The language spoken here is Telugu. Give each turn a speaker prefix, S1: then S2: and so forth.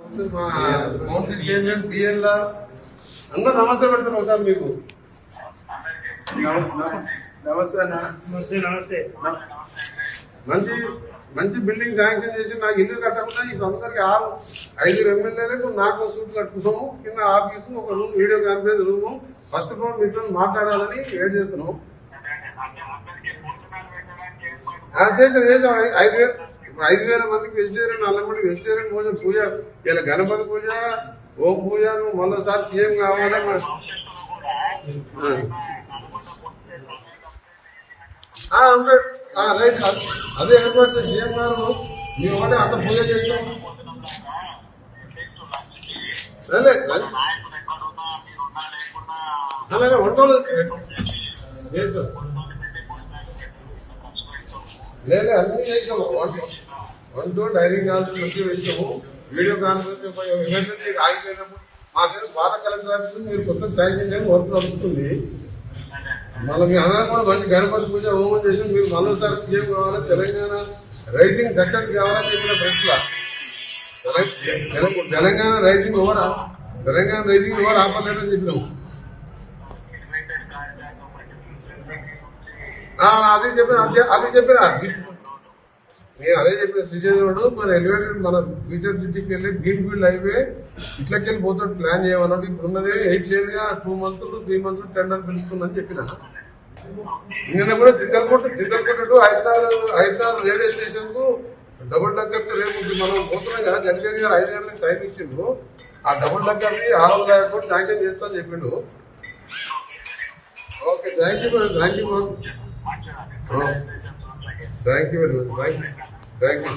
S1: మా కౌన్సిల్ చైర్మన్ బిఎల్ఆర్ అందరూ నమస్తే పెడతారు ఒకసారి మీకు.
S2: నమస్తే అన్న.
S3: నమస్తే.
S1: మంచి మంచి బిల్డింగ్ శాంక్షన్ చేసి నాకు ఇల్లు కట్టకుండా ఇప్పుడు అందరికి 5 ఎమ్మెల్యేలకు నాకు సూట్ కట్టుకున్నాము. కింద ఆఫీసు, ఒక room, video conference room. First of all మీతో మాట్లాడాలని వెయిట్ చేస్తున్నాం. చేసాం 5,000 ఇప్పుడు 5,000 మందికి వెజిటేరియన్, 4 మందికి వెజిటేరియన్ భోజనం పూజ. ఇలా గణపతి పూజ, ఓం పూజ. నువ్వు మొన్నసారి సీఎం కావాలి. రైట్, అదే ఏర్పాటు సీఎం గారు మీ ఒకటే అట్లా పూజ చేసాం. అలాగే వంటలు చేస్తాం. లేదు అన్ని చేసినాము. వంట డైరింగ్ కాన్ఫరెన్స్ మంచిగా వేసినాము. వీడియో కాన్ఫరెన్స్ ఎమర్జెన్సీ ఆగిపోయినప్పుడు మాకేదో పాత కలెక్టర్ ఆఫీస్ మీరు కొత్త శాంక్షన్ చేయని వర్క్ నడుస్తుంది. మళ్ళీ మీ అందరం కూడా మంచి గణపతి పూజ హోమం చేసి మీరు మరోసారి సీఎం కావాలి, తెలంగాణ రైజింగ్ సక్సెస్ కావాలని చెప్పిన ప్రశ్న. తెలంగాణ రైజింగ్ ఓవర్ ఆపలేదని చెప్పినాం. అది చెప్పిన నేను అదే చెప్పిన శ్రీశైలంలో మన ఎలివేటెడ్ మన ఫ్యూచర్ సిటీకి వెళ్ళి గ్రీన్ ఫీల్డ్ హైవే ఇట్లకెళ్ళి పోతాడు ప్లాన్ చేయమన్నట్టు. ఇప్పుడు ఉన్నదే 8 years 2 months 3 months టెండర్ పిలుస్తుందని చెప్పిన. నిన్న కూడా చిత్తలకోట టు హైదరాబాద్ రైల్వే స్టేషన్ కు డబుల్ డక్కర్ రేపు మనం పోతున్నాం కదా. గడ్కరీ గారు 5 గంటలకు సైన్ ఇచ్చిండు. ఆ డబుల్ డక్కర్ది 600 కోట్లు శాంక్షన్ చేస్తా అని చెప్పిండు. Okay, thank you very much. Thank you.